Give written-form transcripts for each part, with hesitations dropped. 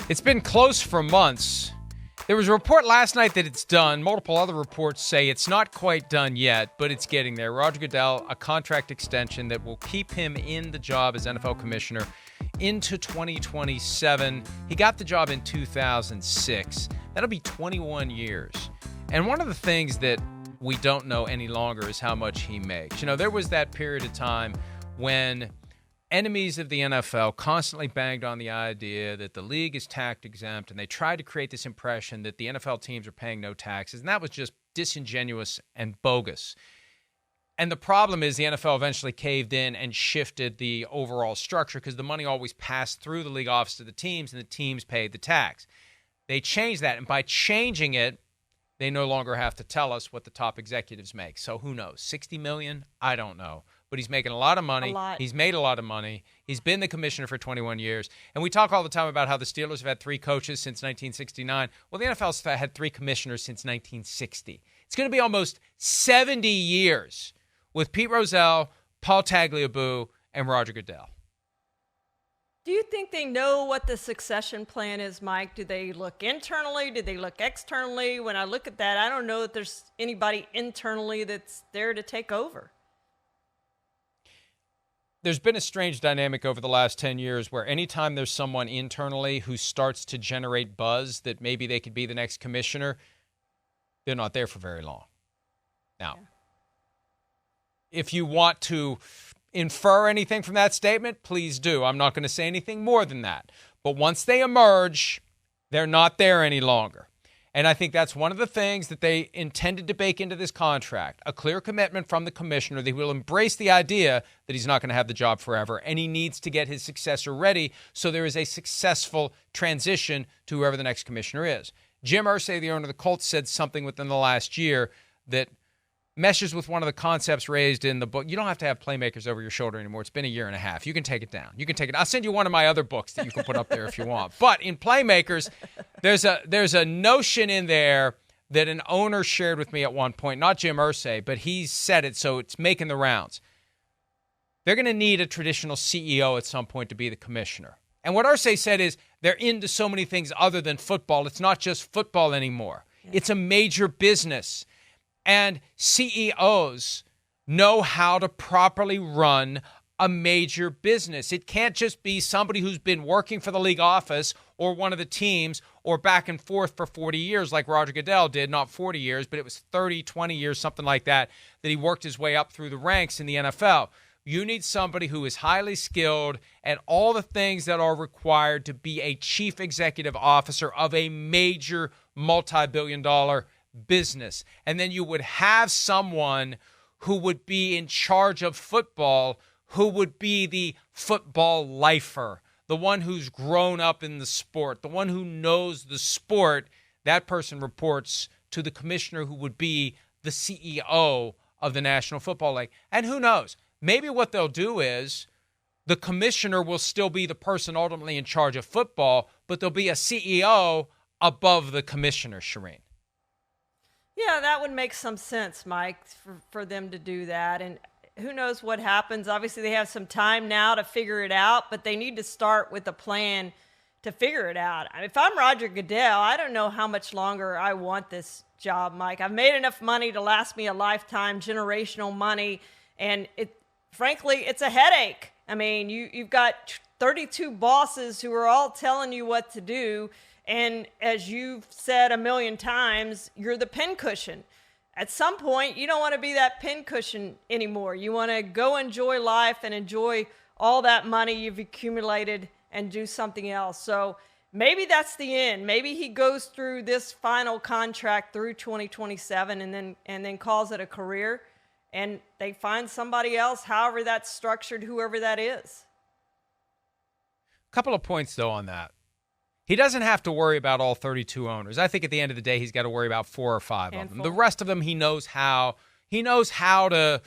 It's been close for months. There was a report last night that it's done. Multiple other reports say it's not quite done yet, but it's getting there. Roger Goodell, a contract extension that will keep him in the job as NFL commissioner into 2027. He got the job in 2006. That'll be 21 years. And one of the things that we don't know any longer is how much he makes. You know, there was that period of time when enemies of the NFL constantly banged on the idea that the league is tax exempt, and they tried to create this impression that the NFL teams are paying no taxes, and that was just disingenuous and bogus. And the problem is the NFL eventually caved in and shifted the overall structure because the money always passed through the league office to the teams, and the teams paid the tax. They changed that, and by changing it, they no longer have to tell us what the top executives make. So who knows? $60 million? I don't know. But he's making a lot of money. He's made a lot of money. He's been the commissioner for 21 years. And we talk all the time about how the Steelers have had 3 coaches since 1969. Well, the NFL's had 3 commissioners since 1960. It's going to be almost 70 years with Pete Rozelle, Paul Tagliabue, and Roger Goodell. Do you think they know what the succession plan is, Mike? Do they look internally? Do they look externally? When I look at that, I don't know that there's anybody internally that's there to take over. There's been a strange dynamic over the last 10 years where anytime there's someone internally who starts to generate buzz that maybe they could be the next commissioner, they're not there for very long. Now, if you want to infer anything from that statement, please do. I'm not going to say anything more than that. But once they emerge, they're not there any longer. And I think that's one of the things that they intended to bake into this contract, a clear commitment from the commissioner that he will embrace the idea that he's not going to have the job forever, and he needs to get his successor ready so there is a successful transition to whoever the next commissioner is. Jim Irsay, the owner of the Colts, said something within the last year that meshes with one of the concepts raised in the book. You don't have to have playmakers over your shoulder anymore. It's been a year and a half. You can take it down. You can take it. I'll send you one of my other books that you can put up there if you want. But in playmakers, there's a notion in there that an owner shared with me at one point, not Jim Irsay, but he said it, so it's making the rounds. They're going to need a traditional CEO at some point to be the commissioner. And what Irsay said is they're into so many things other than football. It's not just football anymore. Yeah. It's a major business. And CEOs know how to properly run a major business. It can't just be somebody who's been working for the league office or one of the teams or back and forth for 40 years like Roger Goodell did, not 40 years, but it was 30, 20 years, something like that, that he worked his way up through the ranks in the NFL. You need somebody who is highly skilled at all the things that are required to be a chief executive officer of a major multi-billion-dollar business. And then you would have someone who would be in charge of football, who would be the football lifer, the one who's grown up in the sport, the one who knows the sport. That person reports to the commissioner, who would be the CEO of the National Football League. And who knows? Maybe what they'll do is the commissioner will still be the person ultimately in charge of football, but there'll be a CEO above the commissioner, Charean. Yeah, that would make some sense, Mike, for them to do that. And who knows what happens. Obviously, they have some time now to figure it out, but they need to start with a plan to figure it out. I mean, if I'm Roger Goodell, I don't know how much longer I want this job, Mike. I've made enough money to last me a lifetime, generational money, and frankly, it's a headache. I mean, you've got 32 bosses who are all telling you what to do. And as you've said a million times, you're the pincushion. At some point, you don't want to be that pincushion anymore. You want to go enjoy life and enjoy all that money you've accumulated and do something else. So maybe that's the end. Maybe he goes through this final contract through 2027 and then calls it a career, and they find somebody else, however that's structured, whoever that is. A couple of points, though, on that. He doesn't have to worry about all 32 owners. I think at the end of the day, he's got to worry about 4 or 5 of them. The rest of them, he knows how to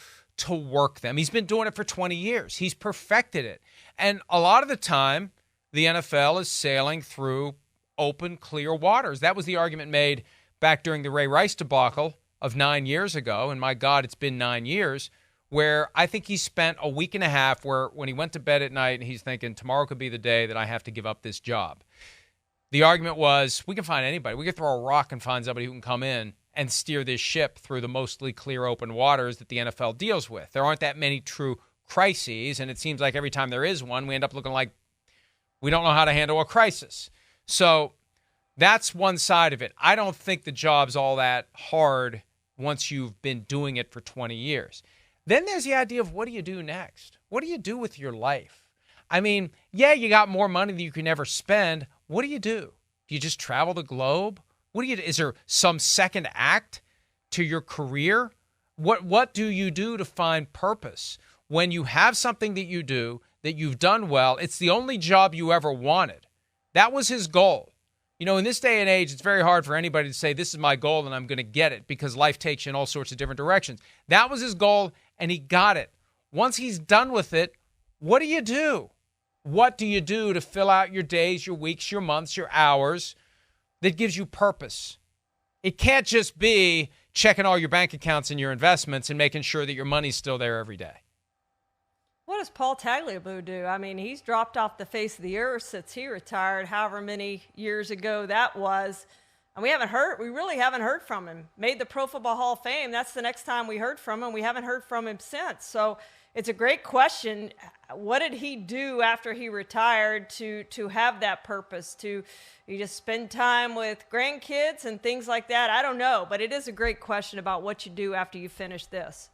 work them. He's been doing it for 20 years. He's perfected it. And a lot of the time, the NFL is sailing through open, clear waters. That was the argument made back during the Ray Rice debacle of 9 years ago. And my God, it's been 9 years, where I think he spent a week and a half where when he went to bed at night, he's thinking, tomorrow could be the day that I have to give up this job. The argument was, we can find anybody. We can throw a rock and find somebody who can come in and steer this ship through the mostly clear open waters that the NFL deals with. There aren't that many true crises, and it seems like every time there is one, we end up looking like we don't know how to handle a crisis. So that's one side of it. I don't think the job's all that hard once you've been doing it for 20 years. Then there's the idea of, what do you do next? What do you do with your life? I mean, yeah, you got more money than you can ever spend. What do you do? Do you just travel the globe? Is there some second act to your career? What do you do to find purpose? When you have something that you do, that you've done well, it's the only job you ever wanted. That was his goal. You know, in this day and age, it's very hard for anybody to say, this is my goal and I'm going to get it, because life takes you in all sorts of different directions. That was his goal, and he got it. Once he's done with it, what do you do? What do you do to fill out your days, your weeks, your months, your hours that gives you purpose? It can't just be checking all your bank accounts and your investments and making sure that your money's still there every day. What does Paul Tagliabue do? I mean, he's dropped off the face of the earth since he retired, however many years ago that was. And we really haven't heard from him. Made the Pro Football Hall of Fame. That's the next time we heard from him. We haven't heard from him since. So it's a great question. What did he do after he retired to have that purpose? You just spend time with grandkids and things like that? I don't know, but it is a great question about what you do after you finish this.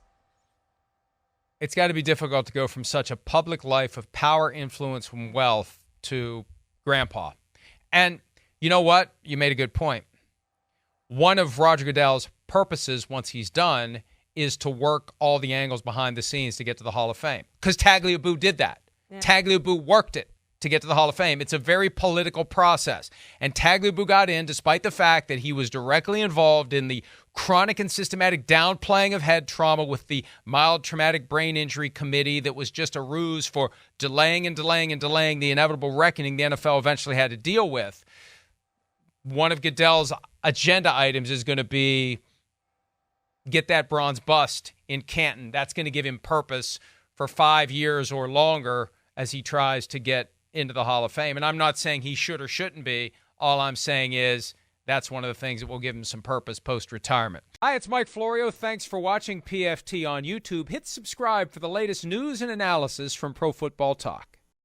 It's got to be difficult to go from such a public life of power, influence, and wealth to grandpa. And you know what? You made a good point. One of Roger Goodell's purposes once he's done is to work all the angles behind the scenes to get to the Hall of Fame. Because Tagliabue did that. Yeah. Tagliabue worked it to get to the Hall of Fame. It's a very political process. And Tagliabue got in despite the fact that he was directly involved in the chronic and systematic downplaying of head trauma with the mild traumatic brain injury committee that was just a ruse for delaying the inevitable reckoning the NFL eventually had to deal with. One of Goodell's agenda items is going to be get that bronze bust in Canton. That's going to give him purpose for 5 years or longer as he tries to get into the Hall of Fame. And I'm not saying he should or shouldn't be. All I'm saying is that's one of the things that will give him some purpose post-retirement. Hi, it's Mike Florio. Thanks for watching PFT on YouTube. Hit subscribe for the latest news and analysis from Pro Football Talk.